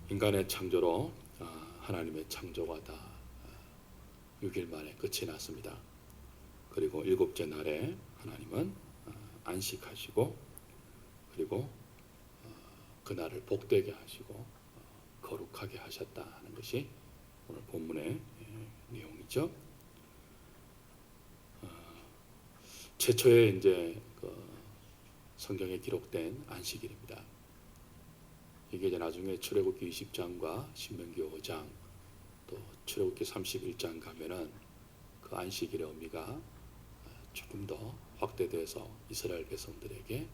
인간의 창조로 하나님의 창조가 다 6일 만에 끝이 났습니다. 그리고 일곱째 날에 하나님은 안식하시고 그리고 그날을 복되게 하시고 거룩하게 하셨다 하는 것이 오늘 본문의 내용이죠. 최초에 이제 성경에 기록된 안식일입니다. 이게 이제 나중에 출애굽기 20장과 신명기 5장 또 출애굽기 31장 가면은 그 안식일의 의미가 조금 더 확대돼서 이스라엘 백성들에게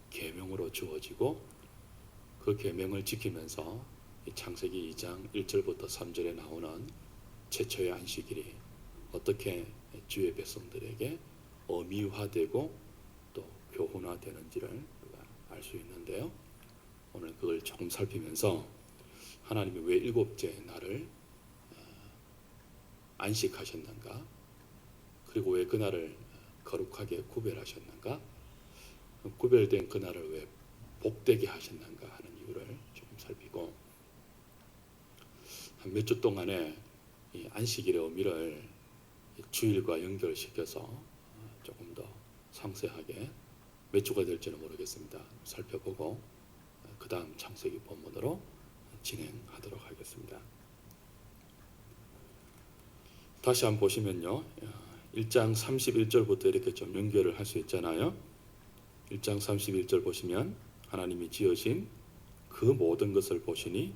계명으로 주어지고 그 계명을 지키면서 창세기 2장 1절부터 3절에 나오는 최초의 안식일이 어떻게 주의 백성들에게 의미화되고 또 교훈화되는지를 우리가 알 수 있는데요. 오늘 그걸 조금 살피면서 하나님이 왜 일곱째 날을 안식하셨는가, 그리고 왜 그날을 거룩하게 구별하셨는가, 구별된 그날을 왜 복되게 하셨는가 하는 이유를 조금 살피고 한 몇 주 동안에 이 안식일의 의미를 주일과 연결시켜서 조금 더 상세하게 몇 주가 될지는 모르겠습니다. 살펴보고 그 다음 창세기 본문으로 진행하도록 하겠습니다. 다시 한번 보시면요, 1장 31절부터 이렇게 좀 연결을 할 수 있잖아요. 1장 31절 보시면 하나님이 지으신 그 모든 것을 보시니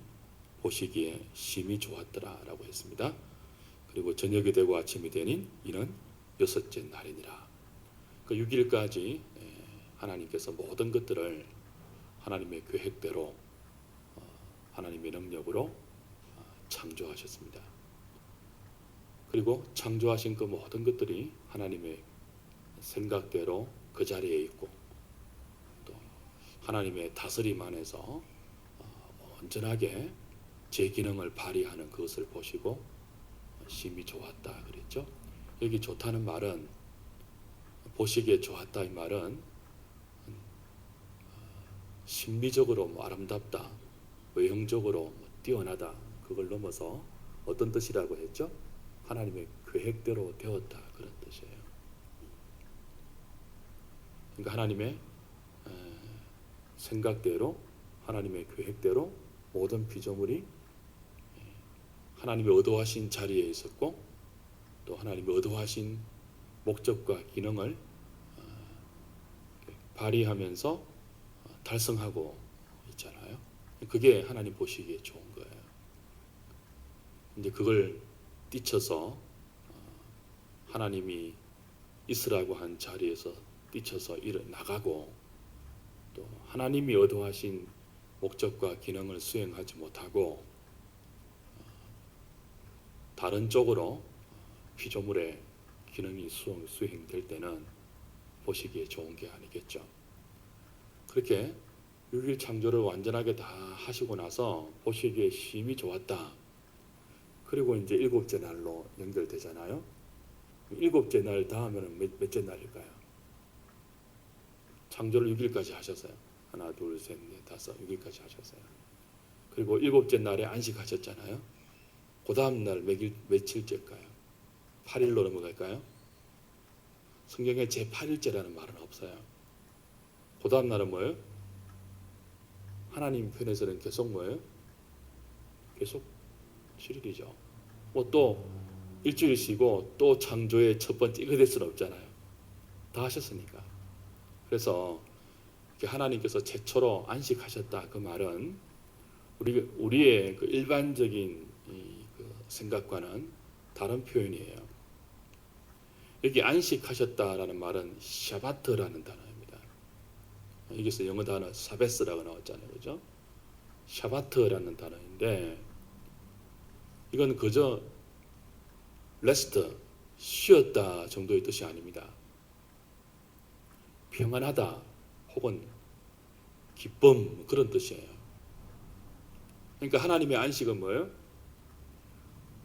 보시기에 심히 좋았더라 라고 했습니다. 그리고 저녁이 되고 아침이 되니 이는 여섯째 날이니라. 그 6일까지 하나님께서 모든 것들을 하나님의 계획대로 하나님의 능력으로 창조하셨습니다. 그리고 창조하신 그 모든 것들이 하나님의 생각대로 그 자리에 있고 또 하나님의 다스림 안에서 온전하게 제 기능을 발휘하는 그것을 보시고 심히 좋았다 그랬죠. 여기 좋다는 말은, 보시기에 좋았다 이 말은 신비적으로 아름답다, 외형적으로 뛰어나다, 그걸 넘어서 어떤 뜻이라고 했죠? 하나님의 계획대로 되었다 그런 뜻이에요. 그러니까 하나님의 생각대로, 하나님의 계획대로 모든 피조물이 하나님의 의도하신 자리에 있었고 또 하나님의 의도하신 목적과 기능을 발휘하면서 달성하고 있잖아요. 그게 하나님 보시기에 좋은 거예요. 이제 그걸 뛰쳐서 하나님이 있으라고 한 자리에서 뛰쳐서 나가고 또 하나님이 의도하신 목적과 기능을 수행하지 못하고 다른 쪽으로 피조물의 기능이 수행될 때는 보시기에 좋은 게 아니겠죠. 그렇게 6일 창조를 완전하게 다 하시고 나서 보시기에 심히 좋았다. 그리고 이제 일곱째 날로 연결되잖아요. 일곱째 날 다음에는 몇째 날일까요? 창조를 6일까지 하셨어요. 하나, 둘, 셋, 넷, 다섯, 6일까지 하셨어요. 그리고 일곱째 날에 안식하셨잖아요. 그 다음 날 며칠째일까요? 8일로 넘어갈까요? 성경에 제8일째라는 말은 없어요. 그 다음 날은 뭐예요? 하나님 편에서는 계속 뭐예요? 계속 7일이죠. 뭐 또 일주일 쉬고 또 창조의 첫 번째 이거 될 수는 없잖아요. 다 하셨으니까. 그래서 하나님께서 최초로 안식하셨다 그 말은 우리의 그 일반적인 그 생각과는 다른 표현이에요. 여기 안식하셨다라는 말은 샤바트라는 단어입니다. 여기서 영어 단어 사베스라고 나왔잖아요, 그죠? 샤바트라는 단어인데 이건 그저 레스트, 쉬었다 정도의 뜻이 아닙니다. 평안하다 혹은 기쁨 그런 뜻이에요. 그러니까 하나님의 안식은 뭐예요?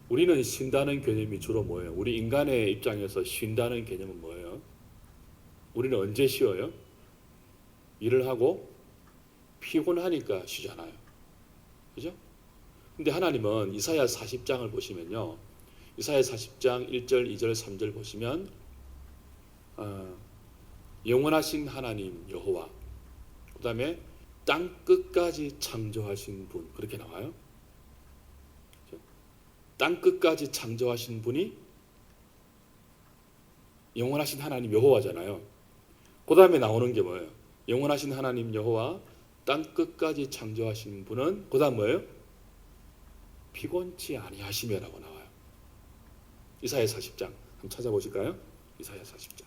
우리는 쉰다는 개념이 주로 뭐예요? 우리 인간의 입장에서 쉰다는 개념은 뭐예요? 우리는 언제 쉬어요? 일을 하고 피곤하니까 쉬잖아요. 그죠? 근데 하나님은 이사야 40장을 보시면요. 이사야 40장 1절, 2절, 3절 보시면 영원하신 하나님 여호와, 그 다음에 땅 끝까지 창조하신 분, 그렇게 나와요. 땅 끝까지 창조하신 분이 영원하신 하나님 여호와잖아요. 그 다음에 나오는 게 뭐예요? 영원하신 하나님 여호와, 땅 끝까지 창조하신 분은 그 다음 뭐예요? 피곤치 아니하시며라고 나와요. 이사야 40장 한번 찾아보실까요? 이사야 40장.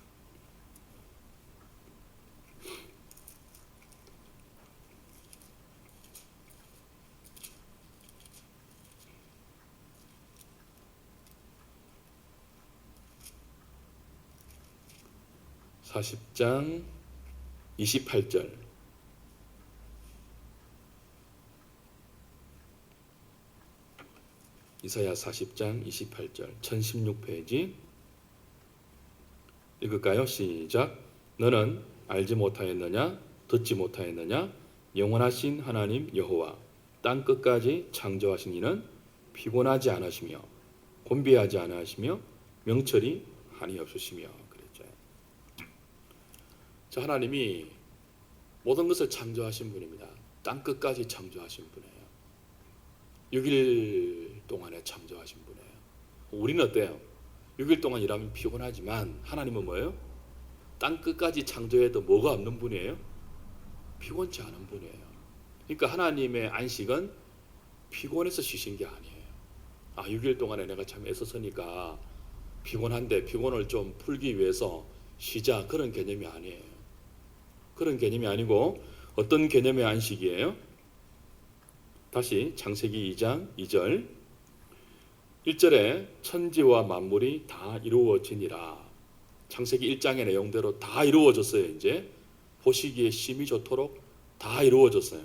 (40장) 28절. 이사야 40장 28절 1016페이지 읽을까요? 시작. 너는 알지 못하였느냐? 듣지 못하였느냐? 영원하신 하나님 여호와, 땅 끝까지 창조하신 이는 피곤하지 않으시며 곤비하지 않으시며 명철이 한이 없으시며. 그랬죠. 자, 하나님이 모든 것을 창조하신 분입니다. 땅 끝까지 창조하신 분이에요. 6일 동안에 창조하신 분이에요. 우리는 어때요? 6일 동안 일하면 피곤하지만 하나님은 뭐예요? 땅 끝까지 창조해도 뭐가 없는 분이에요? 피곤치 않은 분이에요. 그러니까 하나님의 안식은 피곤해서 쉬신 게 아니에요. 6일 동안에 내가 참 애썼으니까 피곤한데 피곤을 좀 풀기 위해서 쉬자, 그런 개념이 아니에요. 그런 개념이 아니고 어떤 개념의 안식이에요? 다시 창세기 2장 2절 1절에 천지와 만물이 다 이루어지니라. 창세기 1장의 내용대로 다 이루어졌어요. 이제 보시기에 심히 좋도록 다 이루어졌어요.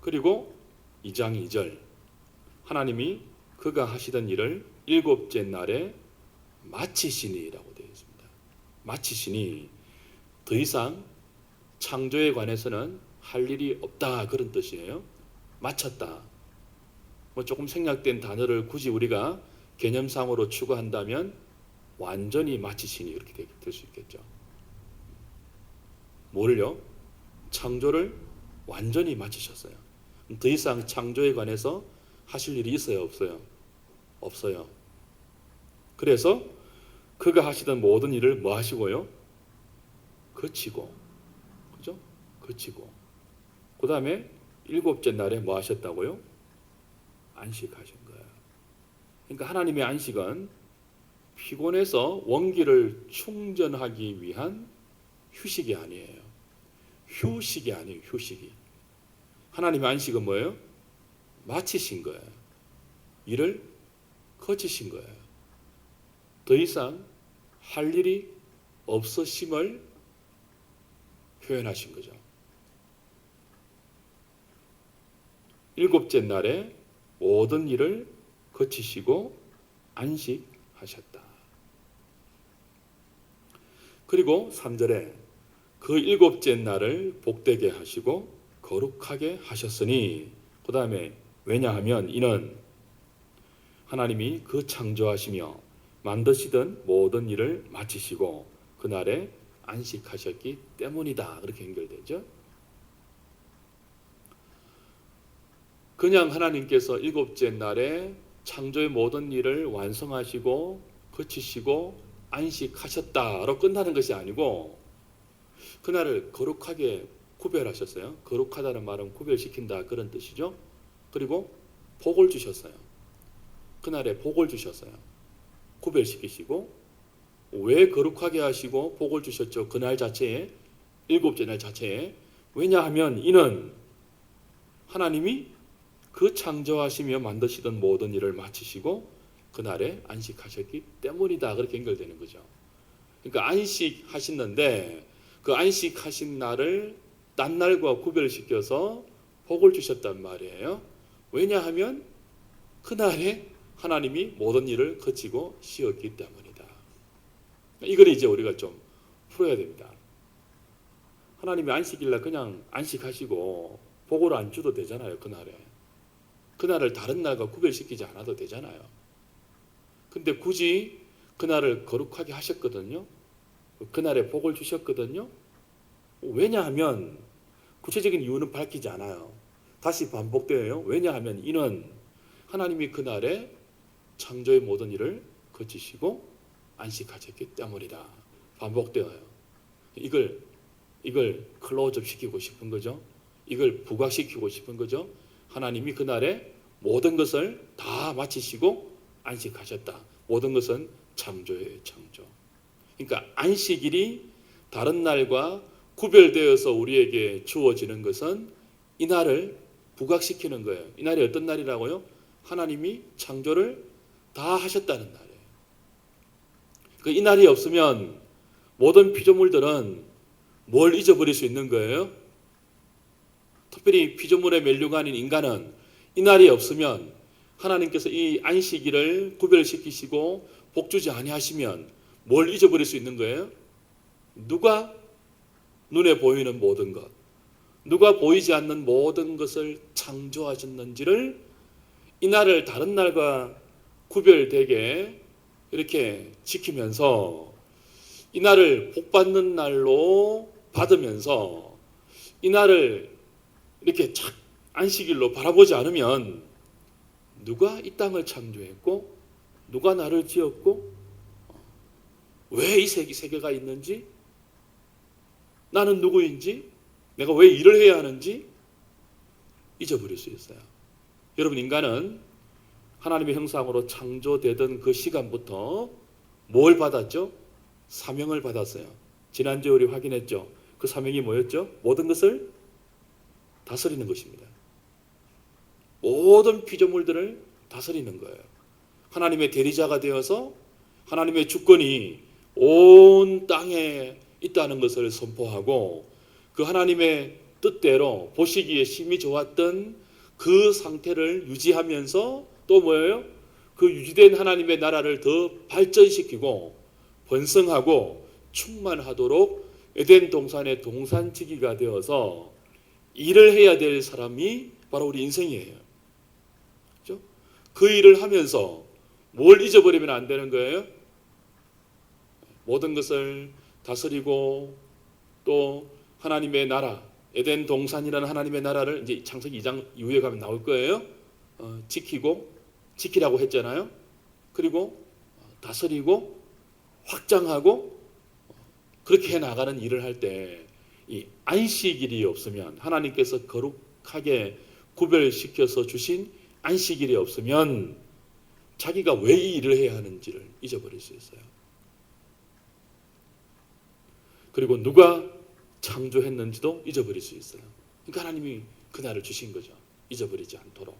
그리고 2장 2절 하나님이 그가 하시던 일을 일곱째 날에 마치시니라고 되어 있습니다. 마치시니, 더 이상 창조에 관해서는 할 일이 없다, 그런 뜻이에요. 마쳤다. 조금 생략된 단어를 굳이 우리가 개념상으로 추구한다면 완전히 마치시니, 이렇게 될 수 있겠죠. 뭐를요? 창조를 완전히 마치셨어요. 더 이상 창조에 관해서 하실 일이 있어요, 없어요? 없어요. 그래서 그가 하시던 모든 일을 뭐 하시고요? 그치고, 그죠? 그치고. 그 다음에 일곱째 날에 뭐 하셨다고요? 안식하신 거예요. 그러니까 하나님의 안식은 피곤해서 원기를 충전하기 위한 휴식이 아니에요. 휴식이 아니에요. 휴식이. 하나님의 안식은 뭐예요? 마치신 거예요. 일을 거치신 거예요. 더 이상 할 일이 없으심을 표현하신 거죠. 일곱째 날에 모든 일을 거치시고 안식하셨다. 그리고 3절에 그 일곱째 날을 복되게 하시고 거룩하게 하셨으니, 그 다음에 왜냐하면 이는 하나님이 그 창조하시며 만드시던 모든 일을 마치시고 그날에 안식하셨기 때문이다. 그렇게 연결되죠. 그냥 하나님께서 일곱째 날에 창조의 모든 일을 완성하시고 거치시고 안식하셨다로 끝나는 것이 아니고 그날을 거룩하게 구별하셨어요. 거룩하다는 말은 구별시킨다, 그런 뜻이죠. 그리고 복을 주셨어요. 그날에 복을 주셨어요. 구별시키시고. 왜 거룩하게 하시고 복을 주셨죠? 그날 자체에, 일곱째 날 자체에. 왜냐하면 이는 하나님이 그 창조하시며 만드시던 모든 일을 마치시고 그날에 안식하셨기 때문이다. 그렇게 연결되는 거죠. 그러니까 안식하셨는데 그 안식하신 날을 딴 날과 구별시켜서 복을 주셨단 말이에요. 왜냐하면 그날에 하나님이 모든 일을 거치고 쉬었기 때문이다. 이걸 이제 우리가 좀 풀어야 됩니다. 하나님이 안식일날 그냥 안식하시고 복을 안 줘도 되잖아요, 그날에. 그날을 다른 날과 구별시키지 않아도 되잖아요. 근데 굳이 그날을 거룩하게 하셨거든요. 그날에 복을 주셨거든요. 왜냐하면 구체적인 이유는 밝히지 않아요. 다시 반복되어요. 왜냐하면 이는 하나님이 그날에 창조의 모든 일을 거치시고 안식하셨기 때문이다. 반복되어요. 이걸 클로즈업 시키고 싶은 거죠. 이걸 부각시키고 싶은 거죠. 하나님이 그날에 모든 것을 다 마치시고 안식하셨다. 모든 것은 창조예요, 창조. 그러니까 안식일이 다른 날과 구별되어서 우리에게 주어지는 것은 이 날을 부각시키는 거예요. 이 날이 어떤 날이라고요? 하나님이 창조를 다 하셨다는 날이에요. 이 날이 없으면 모든 피조물들은 뭘 잊어버릴 수 있는 거예요? 특별히 피조물의 멸류가 아닌 인간은 이 날이 없으면 하나님께서 이 안식일을 구별시키시고 복주지 아니하시면 뭘 잊어버릴 수 있는 거예요? 누가 눈에 보이는 모든 것, 누가 보이지 않는 모든 것을 창조하셨는지를 이 날을 다른 날과 구별되게 이렇게 지키면서 이 날을 복받는 날로 받으면서 이 날을 이렇게 착 안식일로 바라보지 않으면 누가 이 땅을 창조했고 누가 나를 지었고 왜 이 세계가 있는지 나는 누구인지 내가 왜 일을 해야 하는지 잊어버릴 수 있어요. 여러분 인간은 하나님의 형상으로 창조되던 그 시간부터 뭘 받았죠? 사명을 받았어요. 지난주에 우리 확인했죠. 그 사명이 뭐였죠? 모든 것을 다스리는 것입니다. 모든 피조물들을 다스리는 거예요. 하나님의 대리자가 되어서 하나님의 주권이 온 땅에 있다는 것을 선포하고 그 하나님의 뜻대로 보시기에 심히 좋았던 그 상태를 유지하면서 또 뭐예요? 그 유지된 하나님의 나라를 더 발전시키고 번성하고 충만하도록 에덴 동산의 동산지기가 되어서 일을 해야 될 사람이 바로 우리 인생이에요. 그렇죠? 그 일을 하면서 뭘 잊어버리면 안 되는 거예요? 모든 것을 다스리고 또 하나님의 나라, 에덴 동산이라는 하나님의 나라를 이제 창세기 2장 이후에 가면 나올 거예요. 지키라고 했잖아요. 그리고 다스리고 확장하고 그렇게 해 나가는 일을 할 때 이 안식일이 없으면 하나님께서 거룩하게 구별시켜서 주신 안식일이 없으면 자기가 왜 이 일을 해야 하는지를 잊어버릴 수 있어요. 그리고 누가 창조했는지도 잊어버릴 수 있어요. 그러니까 하나님이 그날을 주신 거죠. 잊어버리지 않도록.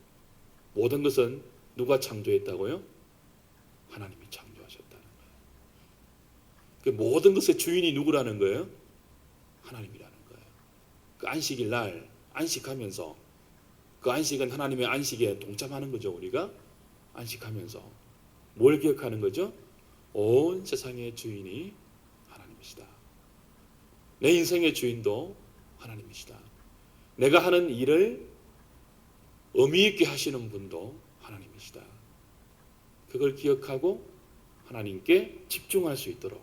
모든 것은 누가 창조했다고요? 하나님이 창조하셨다는 거예요. 그 모든 것의 주인이 누구라는 거예요? 하나님이라는 거예요. 그 안식일 날 안식하면서 그 안식은 하나님의 안식에 동참하는 거죠. 우리가 안식하면서 뭘 기억하는 거죠? 온 세상의 주인이 하나님이시다. 내 인생의 주인도 하나님이시다. 내가 하는 일을 의미 있게 하시는 분도 하나님이시다. 그걸 기억하고 하나님께 집중할 수 있도록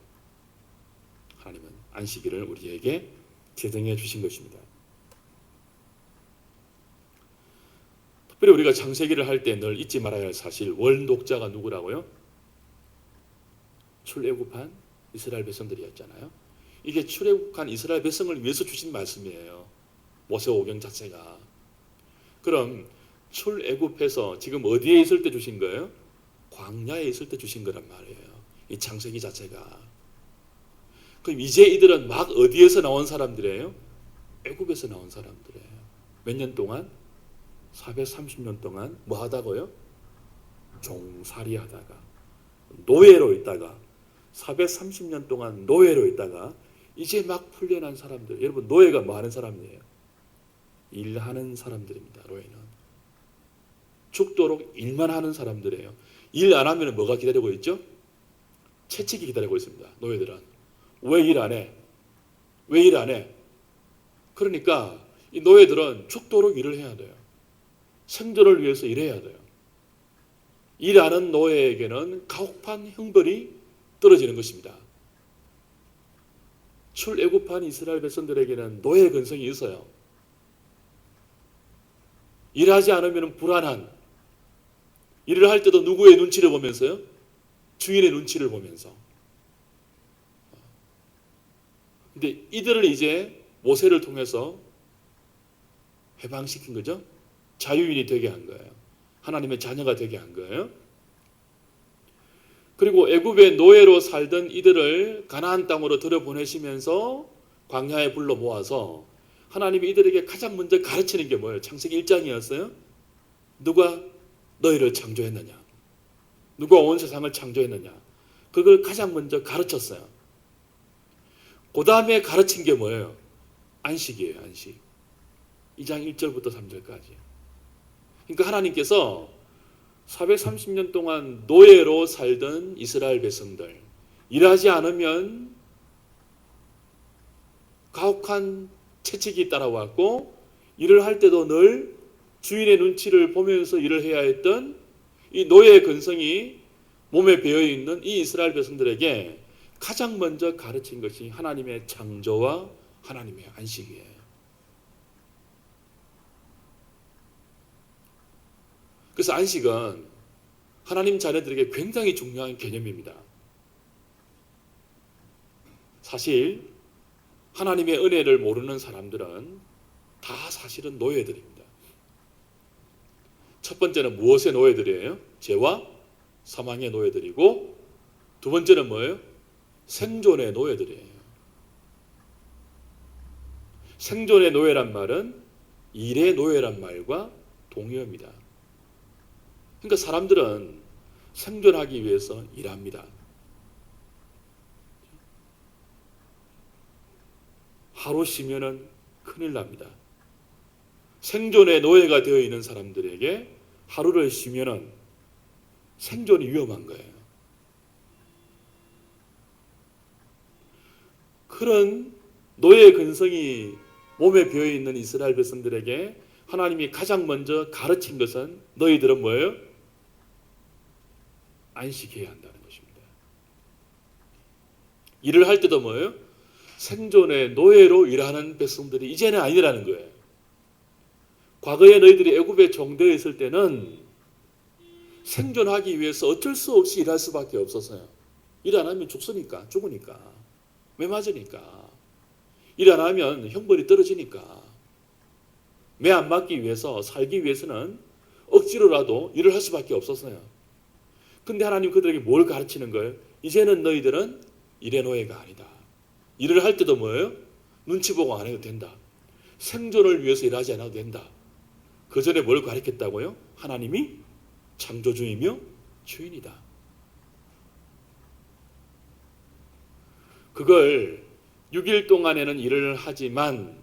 하나님은 안식일을 우리에게 제정해 주신 것입니다. 특별히 우리가 창세기를 할 때 늘 잊지 말아야 할 사실, 원독자가 누구라고요? 출애굽한 이스라엘 백성들이었잖아요. 이게 출애굽한 이스라엘 백성을 위해서 주신 말씀이에요. 모세오경 자체가. 그럼 출애굽해서 지금 어디에 있을 때 주신 거예요? 광야에 있을 때 주신 거란 말이에요. 이 창세기 자체가. 그럼 이제 이들은 막 어디에서 나온 사람들이에요? 애굽에서 나온 사람들이에요. 몇 년 동안? 430년 동안 뭐 하다고요? 종살이 하다가 노예로 있다가 430년 동안 노예로 있다가 이제 막 풀려난 사람들. 여러분 노예가 뭐 하는 사람이에요? 일하는 사람들입니다. 노예는 죽도록 일만 하는 사람들이에요. 일 안 하면 뭐가 기다리고 있죠? 채찍이 기다리고 있습니다. 노예들은. 왜 일 안 해? 왜 일 안 해? 그러니까 이 노예들은 죽도록 일을 해야 돼요. 생존을 위해서 일해야 돼요. 일하는 노예에게는 가혹한 형벌이 떨어지는 것입니다. 출애굽한 이스라엘 백성들에게는 노예 근성이 있어요. 일하지 않으면 불안한, 일을 할 때도 누구의 눈치를 보면서요? 주인의 눈치를 보면서. 근데 이들을 이제 모세를 통해서 해방시킨 거죠. 자유인이 되게 한 거예요. 하나님의 자녀가 되게 한 거예요. 그리고 애굽의 노예로 살던 이들을 가나안 땅으로 들여보내시면서 광야에 불러 모아서 하나님이 이들에게 가장 먼저 가르치는 게 뭐예요? 창세기 1장이었어요. 누가 너희를 창조했느냐? 누가 온 세상을 창조했느냐? 그걸 가장 먼저 가르쳤어요. 그 다음에 가르친 게 뭐예요? 안식이에요. 안식. 2장 1절부터 3절까지. 그러니까 하나님께서 430년 동안 노예로 살던 이스라엘 백성들, 일하지 않으면 가혹한 채찍이 따라왔고, 일을 할 때도 늘 주인의 눈치를 보면서 일을 해야 했던 이 노예의 근성이 몸에 배어있는 이 이스라엘 백성들에게 가장 먼저 가르친 것이 하나님의 창조와 하나님의 안식이에요. 그래서 안식은 하나님 자녀들에게 굉장히 중요한 개념입니다. 사실 하나님의 은혜를 모르는 사람들은 다 사실은 노예들입니다. 첫 번째는 무엇의 노예들이에요? 죄와 사망의 노예들이고, 두 번째는 뭐예요? 생존의 노예들이에요. 생존의 노예란 말은 일의 노예란 말과 동의어입니다. 그러니까 사람들은 생존하기 위해서 일합니다. 하루 쉬면은 큰일 납니다. 생존의 노예가 되어 있는 사람들에게 하루를 쉬면은 생존이 위험한 거예요. 그런 노예 근성이 몸에 배어 있는 이스라엘 백성들에게 하나님이 가장 먼저 가르친 것은 너희들은 뭐예요? 안식해야 한다는 것입니다. 일을 할 때도 뭐예요? 생존의 노예로 일하는 백성들이 이제는 아니라는 거예요. 과거에 너희들이 애굽에 종되어 있을 때는 생존하기 위해서 어쩔 수 없이 일할 수밖에 없었어요. 일 안 하면 죽으니까, 매 맞으니까. 일 안 하면 형벌이 떨어지니까. 매 안 맞기 위해서, 살기 위해서는 억지로라도 일을 할 수밖에 없었어요. 근데 하나님 그들에게 뭘 가르치는 거예요? 이제는 너희들은 일의 노예가 아니다. 일을 할 때도 뭐예요? 눈치 보고 안 해도 된다. 생존을 위해서 일하지 않아도 된다. 그 전에 뭘 가르쳤다고요? 하나님이 창조주이며 주인이다. 그걸 6일 동안에는 일을 하지만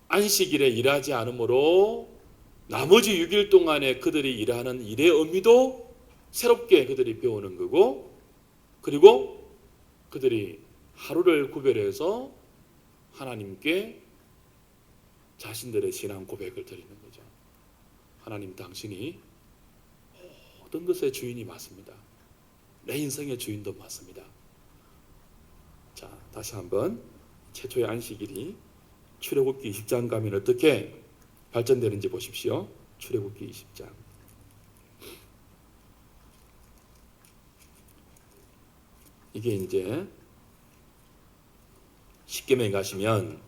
안식일에 일하지 않으므로 나머지 6일 동안에 그들이 일하는 일의 의미도 새롭게 그들이 배우는 거고, 그리고 그들이 하루를 구별해서 하나님께 자신들의 신앙 고백을 드리는 거죠. 하나님, 당신이 모든 것의 주인이 맞습니다. 내 인생의 주인도 맞습니다. 자, 다시 한번 최초의 안식일이 출애굽기 20장 가면 어떻게 발전되는지 보십시오. 출애굽기 20장. 이게 이제 십계명에 가시면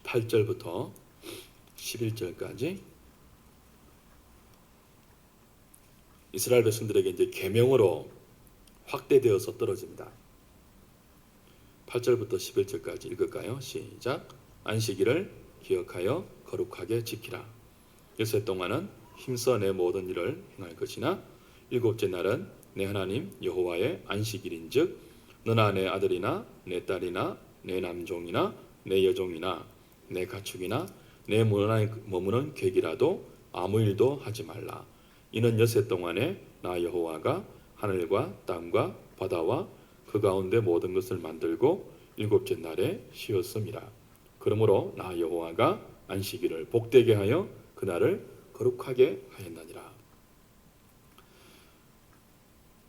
8절부터 11절까지 이스라엘 백성들에게 이제 계명으로 확대되어서 떨어집니다. 8절부터 11절까지 읽을까요? 시작. 안식일을 기억하여 거룩하게 지키라. 엿새 동안은 힘써 내 모든 일을 행할 것이나 일곱째 날은 내 하나님 여호와의 안식일인즉 너나 내 아들이나 내 딸이나 내 남종이나 내 여종이나 내 가축이나 내 문안에 머무는 객이라도 아무 일도 하지 말라. 이는 엿새 동안에 나 여호와가 하늘과 땅과 바다와 그 가운데 모든 것을 만들고 일곱째 날에 쉬었습니다. 그러므로 나 여호와가 안식일을 복되게 하여 그날을 거룩하게 하였나니라.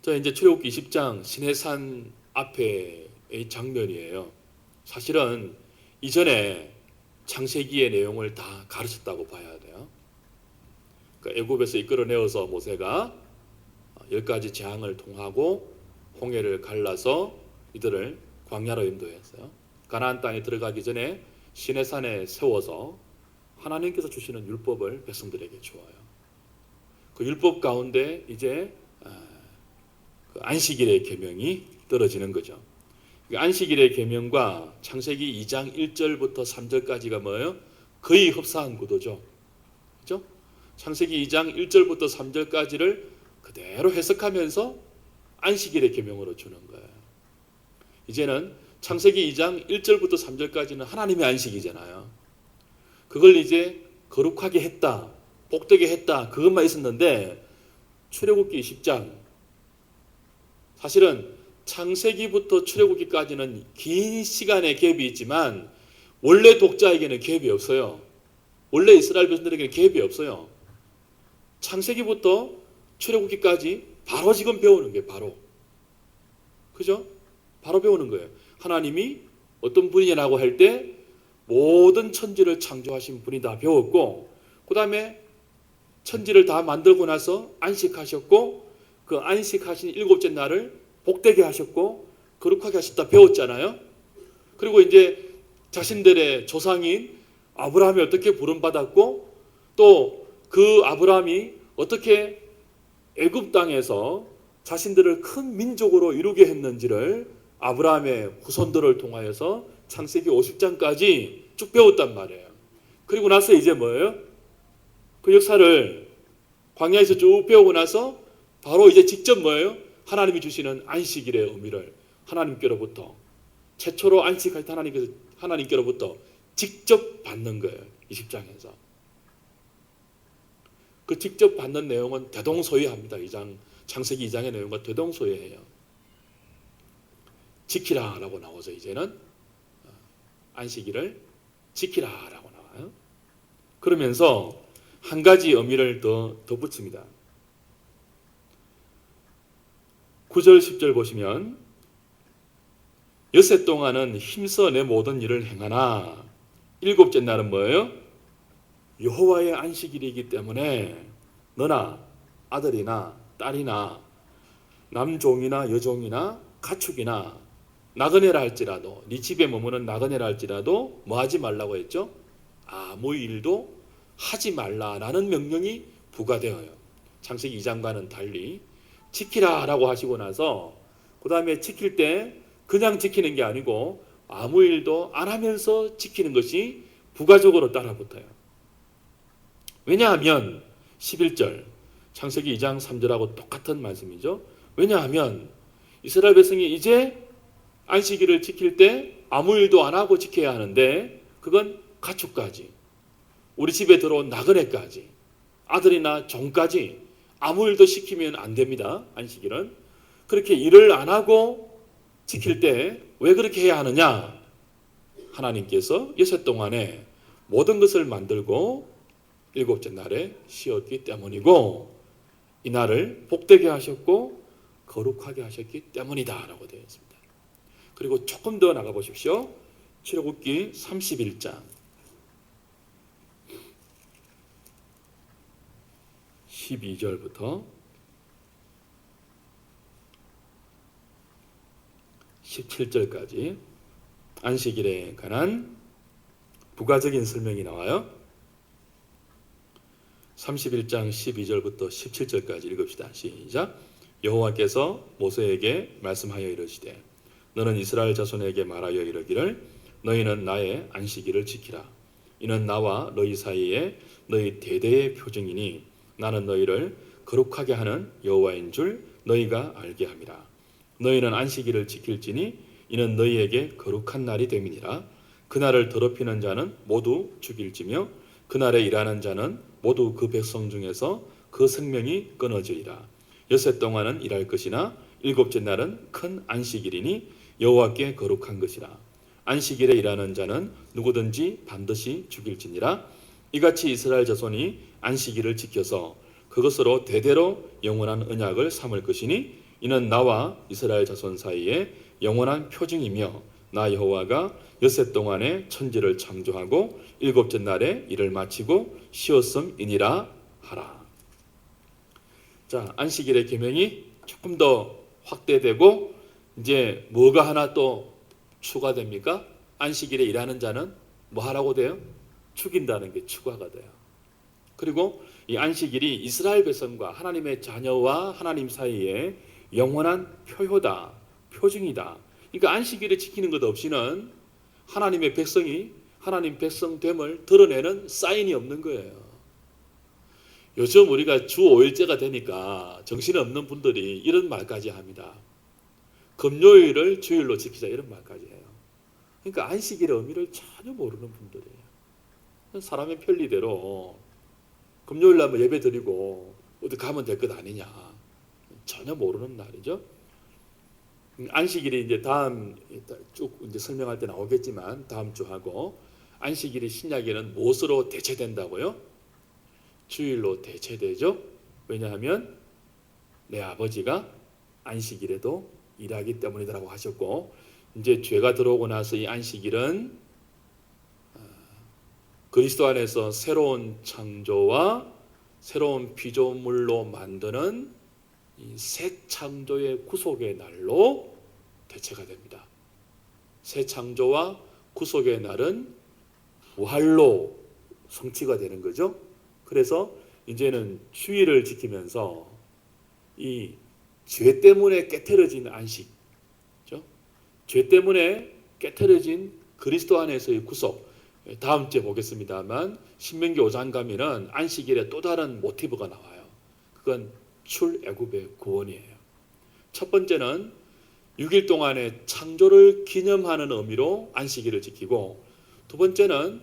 자, 이제 출애굽기 20장 시내산 앞에의 장면이에요. 사실은 이전에 창세기의 내용을 다 가르쳤다고 봐야 돼요. 그러니까 애굽에서 이끌어내어서 모세가 10가지 재앙을 통하고 홍해를 갈라서 이들을 광야로 인도했어요. 가나안 땅에 들어가기 전에 시내산에 세워서 하나님께서 주시는 율법을 백성들에게 주어요. 그 율법 가운데 이제 그 안식일의 계명이 떨어지는 거죠. 안식일의 계명과 창세기 2장 1절부터 3절까지가 뭐예요? 거의 흡사한 구도죠. 그렇죠? 창세기 2장 1절부터 3절까지를 그대로 해석하면서 안식일의 계명으로 주는 거예요. 이제는 창세기 2장 1절부터 3절까지는 하나님의 안식이잖아요. 그걸 이제 거룩하게 했다, 복되게 했다, 그것만 있었는데 출애굽기 20장, 사실은 창세기부터 출애굽기까지는 긴 시간의 갭이 있지만 원래 독자에게는 갭이 없어요. 원래 이스라엘 백성들에게는 갭이 없어요. 창세기부터 출애굽기까지 바로 지금 배우는 게 바로, 그죠? 바로 배우는 거예요. 하나님이 어떤 분이냐고 할 때 모든 천지를 창조하신 분이다 배웠고, 그 다음에 천지를 다 만들고 나서 안식하셨고, 그 안식하신 일곱째 날을 복되게 하셨고 거룩하게 하셨다 배웠잖아요. 그리고 이제 자신들의 조상인 아브라함이 어떻게 부름받았고, 또 그 아브라함이 어떻게 애굽 땅에서 자신들을 큰 민족으로 이루게 했는지를 아브라함의 후손들을 통하여서 창세기 50장까지 쭉 배웠단 말이에요. 그리고 나서 이제 뭐예요? 그 역사를 광야에서 쭉 배우고 나서 바로 이제 직접 뭐예요? 하나님이 주시는 안식일의 의미를 하나님께로부터, 최초로 안식하신 하나님께로부터 직접 받는 거예요. 20장에서. 그 직접 받는 내용은 대동소이합니다. 창세기 2장의 내용과 대동소이해요. 지키라라고 나오죠. 이제는 안식일을 지키라라고 나와요. 그러면서 한 가지 의미를 더 덧붙입니다. 9절 10절 보시면 엿새 동안은 힘써 내 모든 일을 행하나 일곱째 날은 뭐예요? 여호와의 안식일이기 때문에 너나 아들이나 딸이나 남종이나 여종이나 가축이나 나그네라 할지라도, 네 집에 머무는 나그네라 할지라도 뭐 하지 말라고 했죠? 아무 일도 하지 말라라는 명령이 부과되어요. 창세기 2장과는 달리 지키라라고 하시고 나서 그 다음에 지킬 때 그냥 지키는 게 아니고 아무 일도 안 하면서 지키는 것이 부가적으로 따라붙어요. 왜냐하면 11절 창세기 2장 3절하고 똑같은 말씀이죠. 왜냐하면 이스라엘 백성이 이제 안식일을 지킬 때 아무 일도 안 하고 지켜야 하는데, 그건 가축까지, 우리 집에 들어온 나그네까지, 아들이나 종까지 아무 일도 시키면 안 됩니다. 안식일은. 그렇게 일을 안 하고 지킬 때 왜 그렇게 해야 하느냐? 하나님께서 엿새 동안에 모든 것을 만들고 일곱째 날에 쉬었기 때문이고, 이 날을 복되게 하셨고 거룩하게 하셨기 때문이다 라고 되어 있습니다. 그리고 조금 더 나가 보십시오. 출애굽기 31장 12절부터 17절까지 안식일에 관한 부가적인 설명이 나와요. 31장 12절부터 17절까지 읽읍시다. 시작. 여호와께서 모세에게 말씀하여 이르시되 너는 이스라엘 자손에게 말하여 이르기를 너희는 나의 안식일을 지키라. 이는 나와 너희 사이에 너희 대대의 표징이니 나는 너희를 거룩하게 하는 여호와인 줄 너희가 알게 함이라. 너희는 안식일을 지킬지니 이는 너희에게 거룩한 날이 됨이니라. 그날을 더럽히는 자는 모두 죽일지며 그날에 일하는 자는 모두 그 백성 중에서 그 생명이 끊어지리라. 엿새 동안은 일할 것이나 일곱째 날은 큰 안식일이니 여호와께 거룩한 것이라. 안식일에 일하는 자는 누구든지 반드시 죽일지니라. 이같이 이스라엘 자손이 안식일을 지켜서 그것으로 대대로 영원한 언약을 삼을 것이니 이는 나와 이스라엘 자손 사이에 영원한 표징이며 나 여호와가 엿새 동안에 천지를 창조하고 일곱째 날에 일을 마치고 쉬었음이니라 하라. 자, 안식일의 계명이 조금 더 확대되고 이제 뭐가 하나 또 추가됩니까? 안식일에 일하는 자는 뭐 하라고 돼요? 죽인다는 게 추가가 돼요. 그리고 이 안식일이 이스라엘 백성과 하나님의 자녀와 하나님 사이에 영원한 표효다, 표징이다. 그러니까 안식일을 지키는 것 없이는 하나님의 백성이 하나님 백성됨을 드러내는 사인이 없는 거예요. 요즘 우리가 주 5일째가 되니까 정신없는 분들이 이런 말까지 합니다. 금요일을 주일로 지키자 이런 말까지 해요. 그러니까 안식일의 의미를 전혀 모르는 분들이에요. 사람의 편리대로 금요일 날 예배 드리고 어디 가면 될 것 아니냐. 전혀 모르는 날이죠. 안식일이 이제 다음 쭉 이제 설명할 때 나오겠지만 다음 주 하고 안식일이 신약에는 무엇으로 대체된다고요? 주일로 대체되죠. 왜냐하면 내 아버지가 안식일에도 일하기 때문이라고 하셨고 이제 죄가 들어오고 나서 이 안식일은 그리스도 안에서 새로운 창조와 새로운 피조물로 만드는 이 새 창조의 구속의 날로 대체가 됩니다. 새 창조와 구속의 날은 부활로 성취가 되는 거죠. 그래서 이제는 주일을 지키면서 이 죄 때문에 깨트려진 안식, 그렇죠? 죄 때문에 깨트려진 그리스도 안에서의 구속. 다음 주에 보겠습니다만 신명기 5장 가면은 안식일에 또 다른 모티브가 나와요. 그건 출애굽의 구원이에요. 첫 번째는 6일 동안의 창조를 기념하는 의미로 안식일을 지키고 두 번째는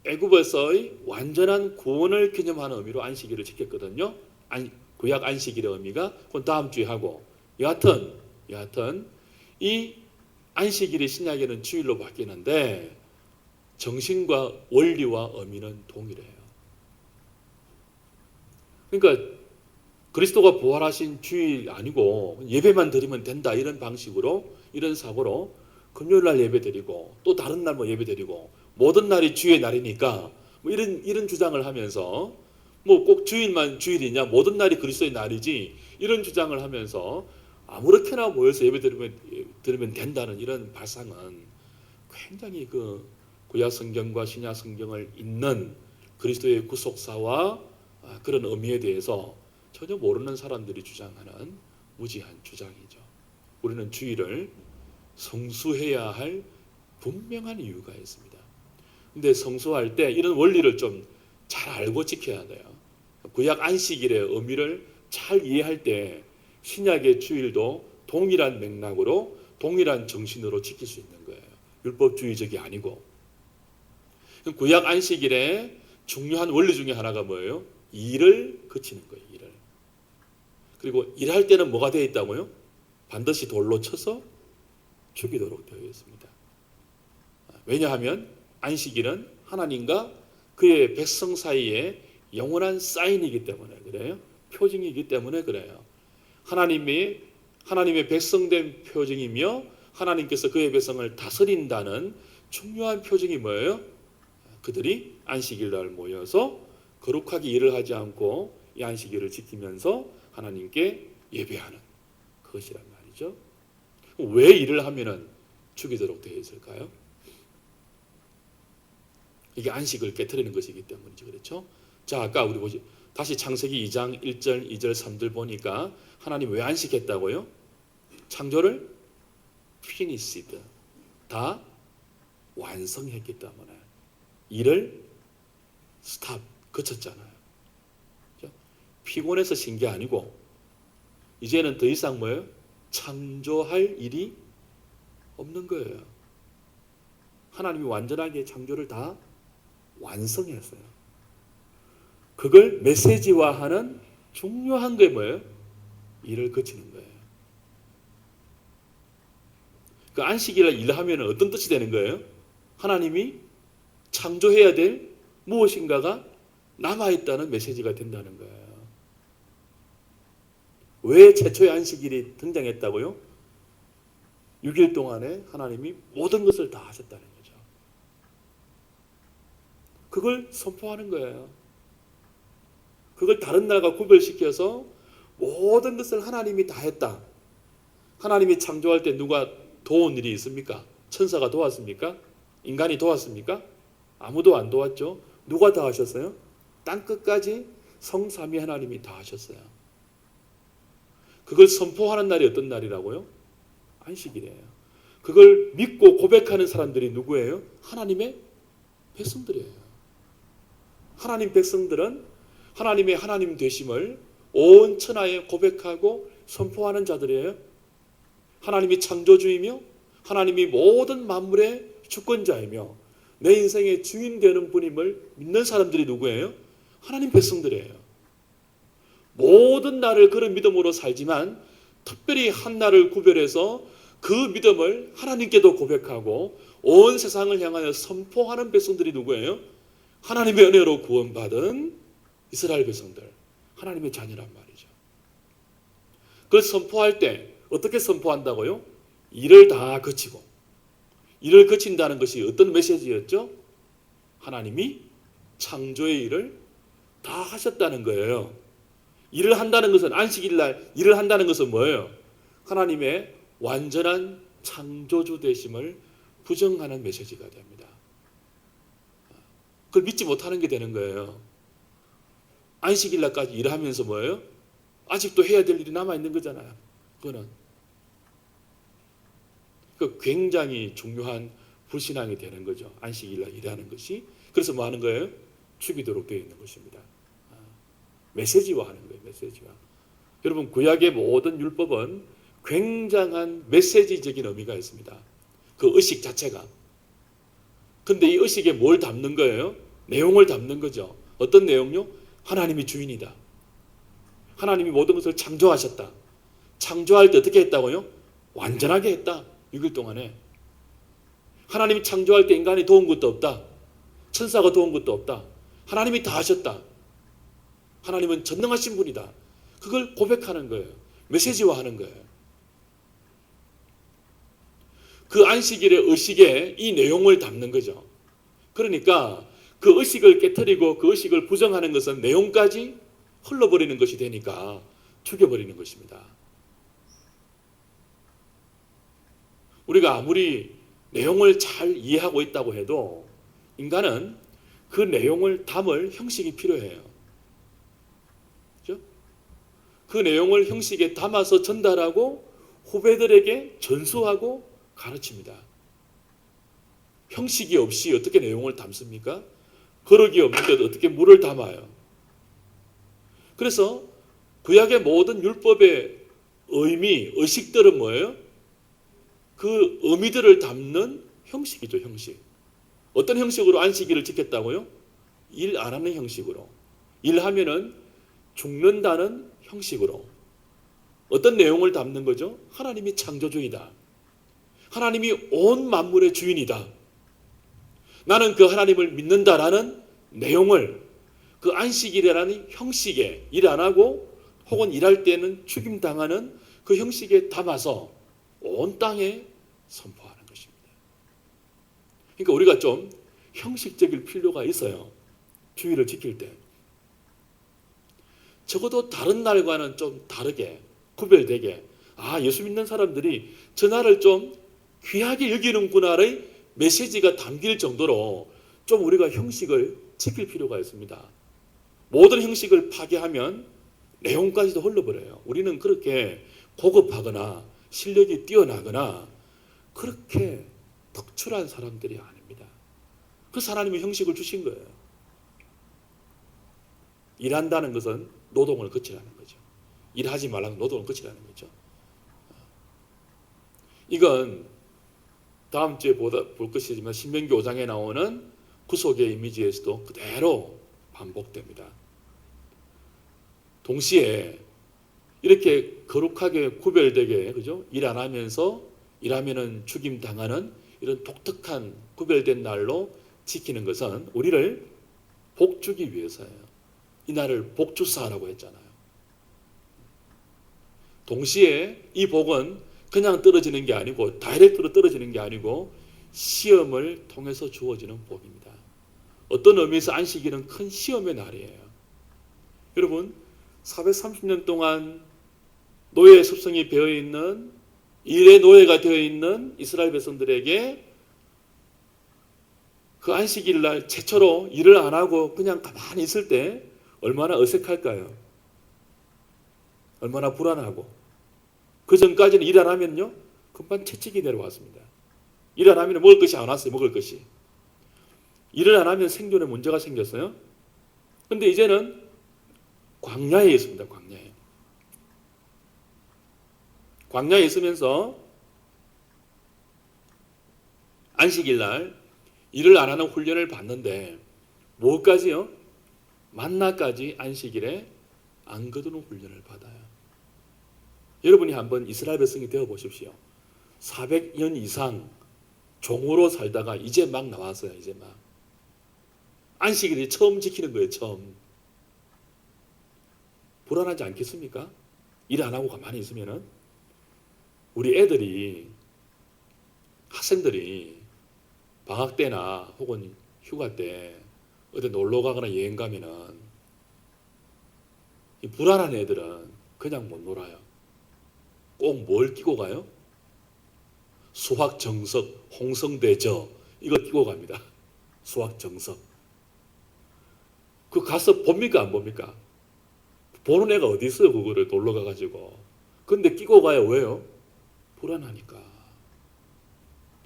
애굽에서의 완전한 구원을 기념하는 의미로 안식일을 지켰거든요. 구약 안식일의 의미가 그건 다음 주에 하고 여하튼 이 안식일이 신약에는 주일로 바뀌는데 정신과 원리와 의미는 동일해요. 그러니까 그리스도가 부활하신 주일 아니고 예배만 드리면 된다 이런 방식으로 이런 사고로 금요일 날 예배 드리고 또 다른 날 뭐 예배 드리고 모든 날이 주의 날이니까 뭐 이런 주장을 하면서 뭐 꼭 주일만 주일이냐 모든 날이 그리스도의 날이지 이런 주장을 하면서 아무렇게나 모여서 예배 드리면 된다는 이런 발상은 굉장히 그 구약 성경과 신약 성경을 읽는 그리스도의 구속사와 그런 의미에 대해서 전혀 모르는 사람들이 주장하는 무지한 주장이죠. 우리는 주일을 성수해야 할 분명한 이유가 있습니다. 근데 성수할 때 이런 원리를 좀 잘 알고 지켜야 돼요. 구약 안식일의 의미를 잘 이해할 때 신약의 주일도 동일한 맥락으로 동일한 정신으로 지킬 수 있는 거예요. 율법주의적이 아니고. 구약 안식일의 중요한 원리 중에 하나가 뭐예요? 일을 그치는 거예요. 일을. 그리고 일할 때는 뭐가 되어 있다고요? 반드시 돌로 쳐서 죽이도록 되어 있습니다. 왜냐하면 안식일은 하나님과 그의 백성 사이에 영원한 사인이기 때문에 그래요. 표징이기 때문에 그래요. 하나님의 백성된 표징이며 하나님께서 그의 백성을 다스린다는 중요한 표징이 뭐예요? 그들이 안식일 날 모여서 거룩하게 일을 하지 않고 이 안식일을 지키면서 하나님께 예배하는 그것이란 말이죠. 왜 일을 하면은 죽이도록 되어 있을까요? 이게 안식을 깨트리는 것이기 때문이죠. 그렇죠? 자, 아까 우리 보지 다시 창세기 2장 1절, 2절, 3절 보니까 하나님 왜 안식했다고요? 창조를 finished, 다 완성했기 때문에 일을 스탑, 그쳤잖아요. 그렇죠? 피곤해서 쉰 게 아니고 이제는 더 이상 뭐예요? 창조할 일이 없는 거예요. 하나님이 완전하게 창조를 다 완성했어요. 그걸 메시지화하는 중요한 게 뭐예요? 일을 그치는 거예요. 그 안식일날 일하면 어떤 뜻이 되는 거예요? 하나님이 창조해야 될 무엇인가가 남아있다는 메시지가 된다는 거예요. 왜 최초의 안식일이 등장했다고요? 6일 동안에 하나님이 모든 것을 다 하셨다는 거죠. 그걸 선포하는 거예요. 그걸 다른 날과 구별시켜서 모든 것을 하나님이 다 했다. 하나님이 창조할 때 누가 도운 일이 있습니까? 천사가 도왔습니까? 인간이 도왔습니까? 아무도 안 도왔죠. 누가 다 하셨어요? 땅끝까지 성삼위 하나님이 다 하셨어요. 그걸 선포하는 날이 어떤 날이라고요? 안식일이에요. 그걸 믿고 고백하는 사람들이 누구예요? 하나님의 백성들이에요. 하나님 백성들은 하나님의 하나님 되심을 온 천하에 고백하고 선포하는 자들이에요. 하나님이 창조주이며 하나님이 모든 만물의 주권자이며 내 인생의 주인 되는 분임을 믿는 사람들이 누구예요? 하나님 백성들이에요. 모든 날을 그런 믿음으로 살지만 특별히 한 날을 구별해서 그 믿음을 하나님께도 고백하고 온 세상을 향하여 선포하는 백성들이 누구예요? 하나님의 은혜로 구원받은 이스라엘 백성들, 하나님의 자녀란 말이죠. 그걸 선포할 때 어떻게 선포한다고요? 일을 다 그치고, 일을 그친다는 것이 어떤 메시지였죠? 하나님이 창조의 일을 다 하셨다는 거예요. 일을 한다는 것은, 안식일날 일을 한다는 것은 뭐예요? 하나님의 완전한 창조주 되심을 부정하는 메시지가 됩니다. 그걸 믿지 못하는 게 되는 거예요. 안식일날까지 일하면서 뭐예요? 아직도 해야 될 일이 남아있는 거잖아요. 그거는 굉장히 중요한 불신앙이 되는 거죠. 안식일날 일하는 것이. 그래서 뭐 하는 거예요? 죽이도록 되어 있는 것입니다. 메시지화하는 거예요. 메시지화. 여러분, 구약의 모든 율법은 굉장한 메시지적인 의미가 있습니다. 그 의식 자체가. 근데 이 의식에 뭘 담는 거예요? 내용을 담는 거죠. 어떤 내용요? 하나님이 주인이다. 하나님이 모든 것을 창조하셨다. 창조할 때 어떻게 했다고요? 완전하게 했다. 6일 동안에. 하나님이 창조할 때 인간이 도운 것도 없다. 천사가 도운 것도 없다. 하나님이 다 하셨다. 하나님은 전능하신 분이다. 그걸 고백하는 거예요. 메시지화하는 거예요. 그 안식일의 의식에 이 내용을 담는 거죠. 그러니까 그 의식을 깨트리고 그 의식을 부정하는 것은 내용까지 흘러버리는 것이 되니까 죽여버리는 것입니다. 우리가 아무리 내용을 잘 이해하고 있다고 해도 인간은 그 내용을 담을 형식이 필요해요. 그렇죠? 그 내용을 형식에 담아서 전달하고 후배들에게 전수하고 가르칩니다. 형식이 없이 어떻게 내용을 담습니까? 거룩이 없는데 어떻게 물을 담아요? 그래서 구약의 모든 율법의 의미, 의식들은 뭐예요? 그 의미들을 담는 형식이죠, 형식. 어떤 형식으로 안식일을 지켰다고요? 일 안 하는 형식으로. 일하면은 죽는다는 형식으로. 어떤 내용을 담는 거죠? 하나님이 창조주이다. 하나님이 온 만물의 주인이다. 나는 그 하나님을 믿는다라는 내용을 그 안식일이라는 형식에 일 안 하고 혹은 일할 때는 죽임당하는 그 형식에 담아서 온 땅에 선포하는 것입니다. 그러니까 우리가 좀 형식적일 필요가 있어요. 주일을 지킬 때. 적어도 다른 날과는 좀 다르게 구별되게 예수 믿는 사람들이 저 날을 좀 귀하게 여기는구나의 메시지가 담길 정도로 좀 우리가 형식을 지킬 필요가 있습니다. 모든 형식을 파괴하면 내용까지도 흘러버려요. 우리는 그렇게 고급하거나 실력이 뛰어나거나 그렇게 특출한 사람들이 아닙니다. 그래서 하나님이 형식을 주신 거예요. 일한다는 것은 노동을 그치라는 거죠. 일하지 말라는 노동을 그치라는 거죠. 이건 다음 주에 볼 것이지만 신명기 5장에 나오는 구속의 이미지에서도 그대로 반복됩니다. 동시에 이렇게 거룩하게 구별되게, 그죠? 일 안 하면서 일하면은 죽임 당하는 이런 독특한 구별된 날로 지키는 것은 우리를 복 주기 위해서예요. 이 날을 복주사라고 했잖아요. 동시에 이 복은 그냥 떨어지는 게 아니고 다이렉트로 떨어지는 게 아니고 시험을 통해서 주어지는 복입니다. 어떤 의미에서 안식일은 큰 시험의 날이에요. 여러분 430년 동안 노예 습성이 배어있는 일의 노예가 되어 있는 이스라엘 백성들에게 그 안식일 날 최초로 일을 안 하고 그냥 가만히 있을 때 얼마나 어색할까요? 얼마나 불안하고. 그 전까지는 일 안 하면요 금방 채찍이 내려왔습니다. 일 안 하면 먹을 것이 안 왔어요. 먹을 것이. 일을 안 하면 생존에 문제가 생겼어요. 근데 이제는 광야에 있습니다. 광야에. 광야에 있으면서 안식일 날 일을 안 하는 훈련을 받는데 뭐까지요? 만나까지 안식일에 안 거두는 훈련을 받아요. 여러분이 한번 이스라엘 백성이 되어 보십시오. 400년 이상 종으로 살다가 이제 막 나왔어요. 이제 막. 안식일이 처음 지키는 거예요. 처음. 불안하지 않겠습니까? 일 안 하고 가만히 있으면은 우리 애들이 학생들이 방학 때나 혹은 휴가 때 어디 놀러 가거나 여행 가면은 이 불안한 애들은 그냥 못 놀아요. 꼭 뭘 끼고 가요? 수학 정석, 홍성대저 이거 끼고 갑니다. 수학 정석. 그 가서 봅니까 안 봅니까? 보는 애가 어디 있어요? 그거를 놀러 가가지고. 근데 끼고 가요. 왜요? 불안하니까.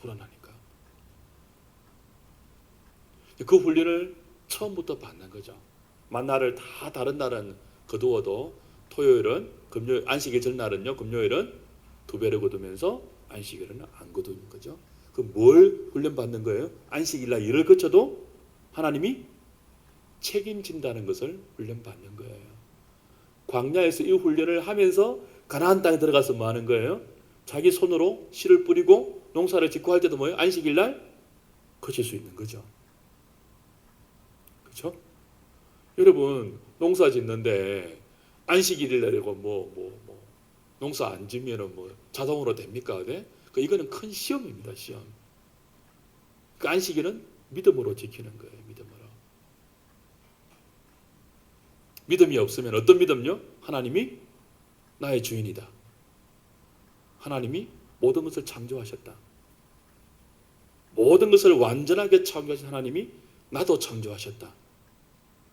불안하니까. 그 훈련을 처음부터 받는 거죠. 만날을 다 다른 날은 거두어도 토요일은 금요일 안식일 전날은요 금요일은 2배를 거두면서 안식일은 안 거두는 거죠. 그 뭘 훈련 받는 거예요? 안식일날 일을 거쳐도 하나님이 책임진다는 것을 훈련 받는 거예요. 광야에서 이 훈련을 하면서 가나안 땅에 들어가서 뭐 하는 거예요? 자기 손으로 씨를 뿌리고 농사를 짓고 할 때도 뭐예요? 안식일날 거칠 수 있는 거죠. 그렇죠? 여러분 농사 짓는데 안식일이라고 농사 안 지면은 뭐 자동으로 됩니까? 네? 이거는 큰 시험입니다. 시험. 그 안식일은 믿음으로 지키는 거예요. 믿음으로. 믿음이 없으면 어떤 믿음요? 하나님이 나의 주인이다. 하나님이 모든 것을 창조하셨다. 모든 것을 완전하게 창조하신 하나님이 나도 창조하셨다.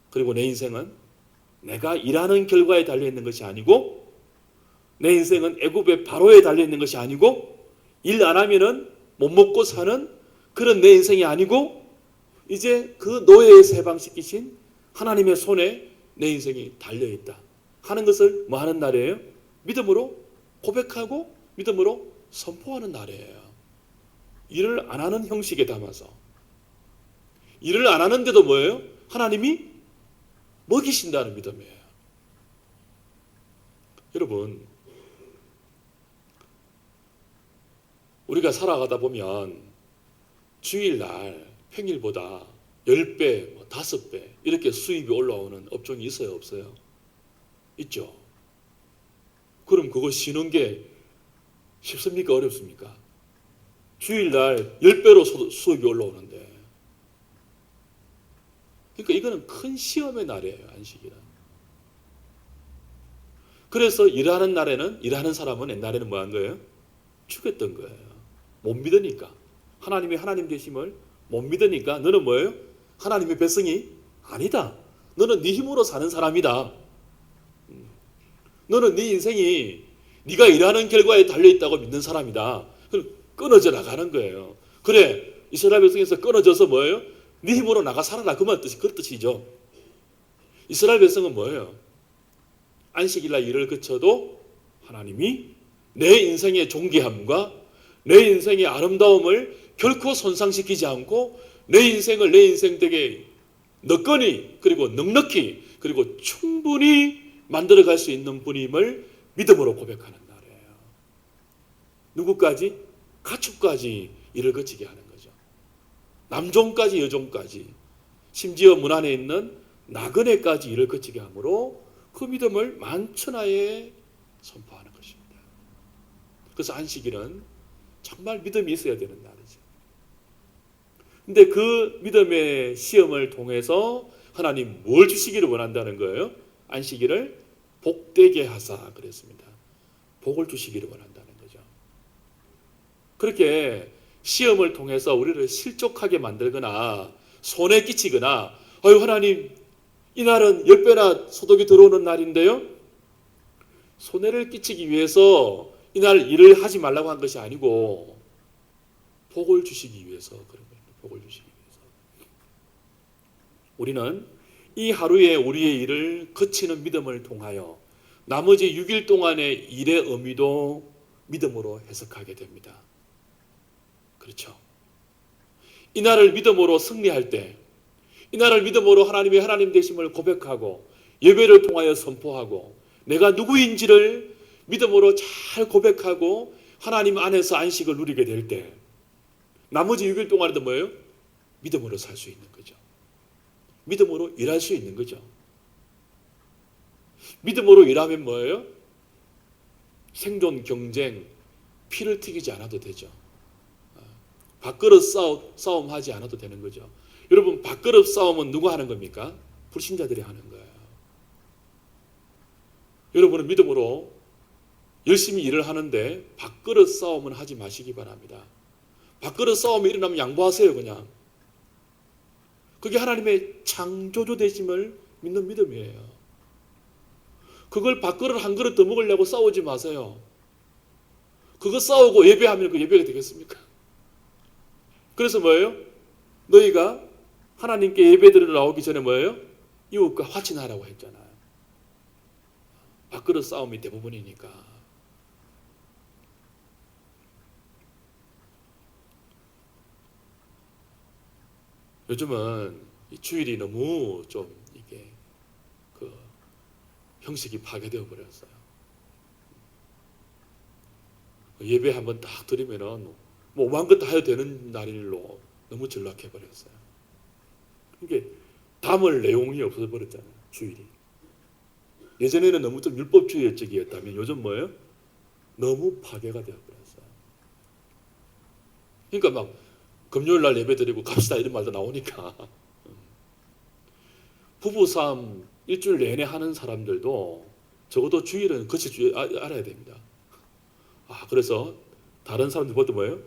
그리고 내 인생은 내가 일하는 결과에 달려있는 것이 아니고 내 인생은 애굽의 바로에 달려있는 것이 아니고 일 안 하면은 못 먹고 사는 그런 내 인생이 아니고 이제 그 노예에서 해방시키신 하나님의 손에 내 인생이 달려있다 하는 것을 뭐 하는 날이에요? 믿음으로 고백하고 믿음으로 선포하는 날이에요. 일을 안 하는 형식에 담아서. 일을 안 하는데도 뭐예요? 하나님이 먹이신다는 믿음이에요. 여러분 우리가 살아가다 보면 주일날 평일보다 10배, 5배 이렇게 수입이 올라오는 업종이 있어요? 없어요? 있죠. 그럼 그거 쉬는 게 쉽습니까? 어렵습니까? 주일날 10배로 수입이 올라오는데 그러니까 이거는 큰 시험의 날이에요. 안식일은. 그래서 일하는 날에는 일하는 사람은 옛날에는 뭐 한 거예요? 죽였던 거예요. 못 믿으니까. 하나님의 하나님 되심을 못 믿으니까 너는 뭐예요? 하나님의 백성이 아니다. 너는 네 힘으로 사는 사람이다. 너는 네 인생이 네가 일하는 결과에 달려있다고 믿는 사람이다. 그럼 끊어져 나가는 거예요. 그래 이스라엘 백성에서 끊어져서 뭐예요? 네 힘으로 나가 살아라. 그 뜻이죠. 이스라엘 백성은 뭐예요? 안식일날 일을 그쳐도 하나님이 내 인생의 존귀함과 내 인생의 아름다움을 결코 손상시키지 않고 내 인생을 내 인생되게 너건히 그리고 넉넉히 그리고 충분히 만들어갈 수 있는 분임을 믿음으로 고백하는 날이에요. 누구까지? 가축까지 이를 그치게 하는 거죠. 남종까지 여종까지, 심지어 문 안에 있는 나그네까지 이를 그치게 하므로 그 믿음을 만천하에 선포하는 것입니다. 그래서 안식일은 정말 믿음이 있어야 되는 날이죠. 근데 그 믿음의 시험을 통해서 하나님 뭘 주시기를 원한다는 거예요? 안식일을 복되게 하사 그랬습니다. 복을 주시기를 원한다는 거죠. 그렇게 시험을 통해서 우리를 실족하게 만들거나 손해 끼치거나 아유 하나님 이날은 10배나 소득이 들어오는 날인데요. 손해를 끼치기 위해서 이날 일을 하지 말라고 한 것이 아니고 복을 주시기 위해서 그런 거예요. 복을 주시기 위해서. 우리는 이 하루에 우리의 일을 그치는 믿음을 통하여 나머지 6일 동안의 일의 의미도 믿음으로 해석하게 됩니다. 그렇죠. 이날을 믿음으로 승리할 때, 이날을 믿음으로 하나님의 하나님 되심을 고백하고 예배를 통하여 선포하고 내가 누구인지를 믿음으로 잘 고백하고 하나님 안에서 안식을 누리게 될 때 나머지 6일 동안에도 뭐예요? 믿음으로 살 수 있는 거죠. 믿음으로 일할 수 있는 거죠. 믿음으로 일하면 뭐예요? 생존 경쟁 피를 튀기지 않아도 되죠. 밥그릇 싸움하지 않아도 되는 거죠. 여러분 밥그릇 싸움은 누가 하는 겁니까? 불신자들이 하는 거예요. 여러분은 믿음으로 열심히 일을 하는데 밥그릇 싸움은 하지 마시기 바랍니다. 밥그릇 싸움이 일어나면 양보하세요. 그냥. 그게 하나님의 창조주 되심을 믿는 믿음이에요. 그걸 밥그릇 한 그릇 더 먹으려고 싸우지 마세요. 그거 싸우고 예배하면 그 예배가 되겠습니까? 그래서 뭐예요? 너희가 하나님께 예배드리러 나오기 전에 뭐예요? 이웃과 화친하라고 했잖아요. 밥그릇 싸움이 대부분이니까. 요즘은 이 주일이 너무 좀 이게 그 형식이 파괴되어 버렸어요. 예배 한번 딱 드리면은 뭐 오만 것 다 해도 되는 날일로 너무 전락해 버렸어요. 이게 담을 내용이 없어져 버렸잖아요. 주일이. 예전에는 너무 좀 율법주의적이었다면 요즘 뭐예요? 너무 파괴가 되어 버렸어요. 그러니까 막 금요일 날 예배 드리고 갑시다 이런 말도 나오니까 부부싸움 일주일 내내 하는 사람들도 적어도 주일은 거칠 줄 알아야 됩니다. 그래서 다른 사람들 볼 때 뭐예요?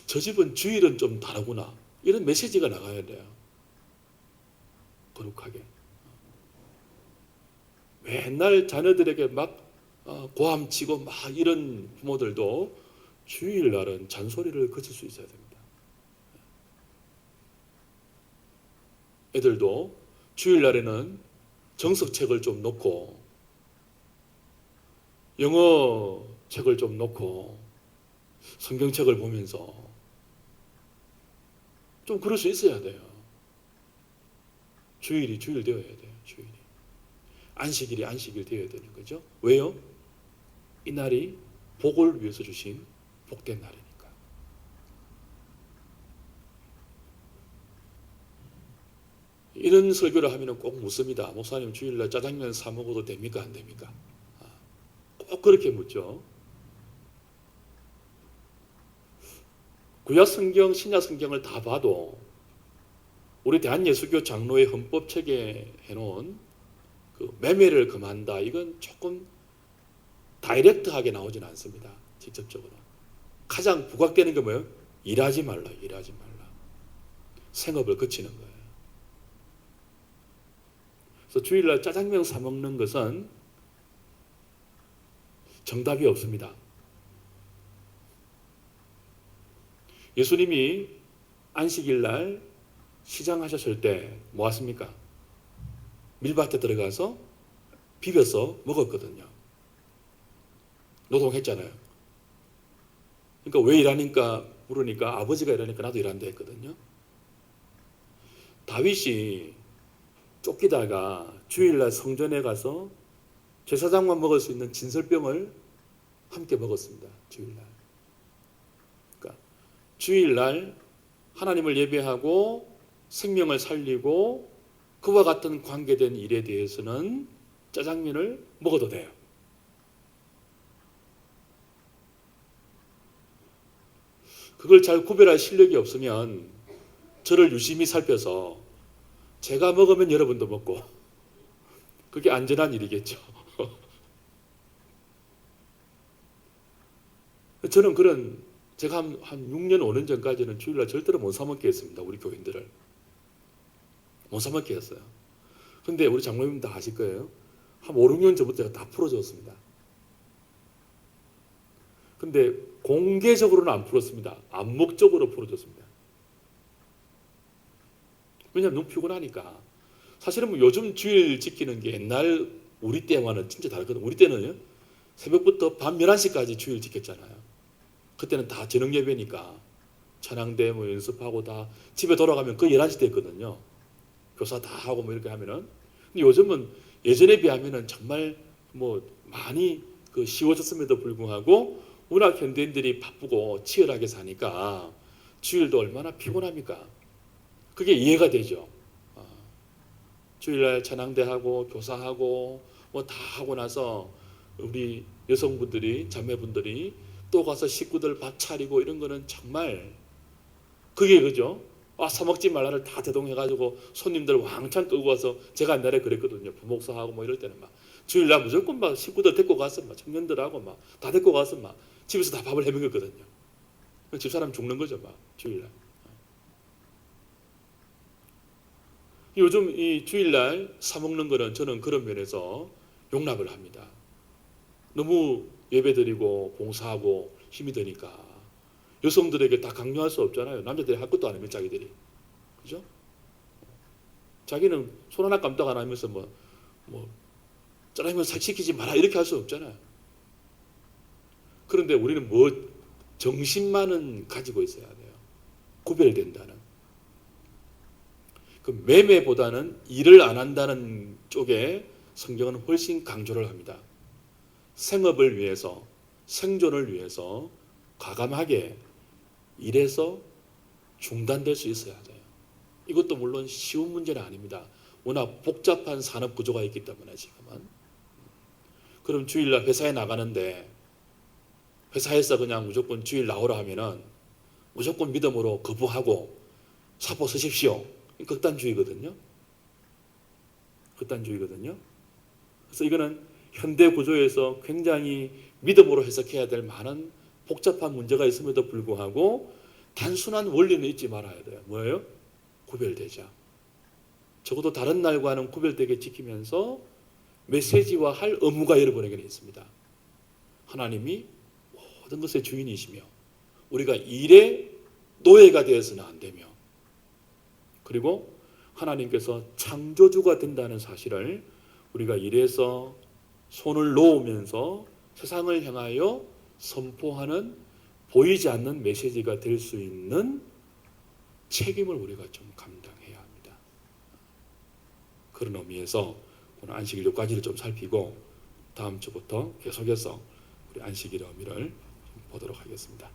저 집은 주일은 좀 다르구나 이런 메시지가 나가야 돼요. 거룩하게 맨날 자녀들에게 막 고함치고 막 이런 부모들도 주일날은 잔소리를 거칠 수 있어야 됩니다. 애들도 주일날에는 정석책을 좀 놓고 영어 책을 좀 놓고 성경책을 보면서 좀 그럴 수 있어야 돼요. 주일이 주일 되어야 돼요. 주일이. 안식일이 안식일 되어야 되는 거죠. 왜요? 이 날이 복을 위해서 주신 복된 날이니까. 이런 설교를 하면 꼭 묻습니다. 목사님 주일날 짜장면 사 먹어도 됩니까? 안 됩니까? 꼭 그렇게 묻죠. 구약 성경, 신약 성경을 다 봐도 우리 대한예수교 장로의 헌법책에 해놓은 그 매매를 금한다. 이건 조금 다이렉트하게 나오진 않습니다. 직접적으로. 가장 부각되는 게 뭐예요? 일하지 말라, 일하지 말라. 생업을 그치는 거예요. 그래서 주일날 짜장면 사 먹는 것은 정답이 없습니다. 예수님이 안식일날 시장하셨을 때 뭐 하십니까? 밀밭에 들어가서 비벼서 먹었거든요. 노동했잖아요. 그러니까 왜 일하니까 물으니까 아버지가 일하니까 나도 일한다 했거든요. 다윗이 쫓기다가 주일날 성전에 가서 제사장만 먹을 수 있는 진설병을 함께 먹었습니다. 주일날. 그러니까 주일날 하나님을 예배하고 생명을 살리고 그와 같은 관계된 일에 대해서는 짜장면을 먹어도 돼요. 그걸 잘 구별할 실력이 없으면 저를 유심히 살펴서 제가 먹으면 여러분도 먹고 그게 안전한 일이겠죠. 저는 제가 한 6년, 5년 전까지는 주일날 절대로 못 사먹게 했습니다. 우리 교인들을. 못 사먹게 했어요. 근데 우리 장로님 다 아실 거예요. 한 5, 6년 전부터 제가 다 풀어줬습니다. 근데 공개적으로는 안 풀었습니다. 암묵적으로 풀어줬습니다. 왜냐하면 너무 피곤하니까. 사실은 뭐 요즘 주일 지키는 게 옛날 우리 때와는 진짜 다르거든요. 우리 때는요, 새벽부터 밤 11시까지 주일 지켰잖아요. 그때는 다 저녁 예배니까 찬양대 뭐 연습하고 다 집에 돌아가면 거의 11시 됐거든요. 교사 다 하고 뭐 이렇게 하면은. 근데 요즘은 예전에 비하면은 정말 뭐 많이 쉬워졌음에도 불구하고 워낙 현대인들이 바쁘고 치열하게 사니까 주일도 얼마나 피곤합니까? 그게 이해가 되죠. 주일날 찬양대하고 교사하고 뭐 다 하고 나서 우리 여성분들이 자매분들이 또 가서 식구들 밥 차리고 이런 거는 정말 그게 그죠? 사 먹지 말라를 다 대동해가지고 손님들 왕창 끌고 와서 제가 옛날에 그랬거든요. 부목사하고 뭐 이럴 때는 막 주일날 무조건 막 식구들 데리고 가서 막 청년들하고 막 다 데리고 가서 막 집에서 다 밥을 해 먹었거든요. 집사람 죽는 거죠, 막 주일날. 요즘 이 주일날 사 먹는 거는 저는 그런 면에서 용납을 합니다. 너무 예배드리고 봉사하고 힘이 드니까 여성들에게 다 강요할 수 없잖아요. 남자들이 할 것도 아니면 자기들이. 그죠? 자기는 손 하나 깜짝 안 하면서 짜장면 시키지 마라 이렇게 할 수 없잖아요. 그런데 우리는 정신만은 가지고 있어야 돼요. 구별된다는. 그 매매보다는 일을 안 한다는 쪽에 성경은 훨씬 강조를 합니다. 생업을 위해서, 생존을 위해서 과감하게 일해서 중단될 수 있어야 돼요. 이것도 물론 쉬운 문제는 아닙니다. 워낙 복잡한 산업 구조가 있기 때문에 지금은. 그럼 주일날 회사에 나가는데 회사에서 그냥 무조건 주일 나오라 하면은 무조건 믿음으로 거부하고 사표 쓰십시오. 극단주의거든요. 극단주의거든요. 그래서 이거는 현대 구조에서 굉장히 믿음으로 해석해야 될 많은 복잡한 문제가 있음에도 불구하고 단순한 원리는 잊지 말아야 돼요. 뭐예요? 구별되자. 적어도 다른 날과는 구별되게 지키면서 메시지와 할 의무가 여러분에게는 있습니다. 하나님이 모든 것의 주인이시며 우리가 일의 노예가 되어서는 안 되며 그리고 하나님께서 창조주가 된다는 사실을 우리가 일에서 손을 놓으면서 세상을 향하여 선포하는 보이지 않는 메시지가 될 수 있는 책임을 우리가 좀 감당해야 합니다. 그런 의미에서 오늘 안식일 몇 가지를 좀 살피고 다음 주부터 계속해서 우리 안식일의 의미를 좀 보도록 하겠습니다.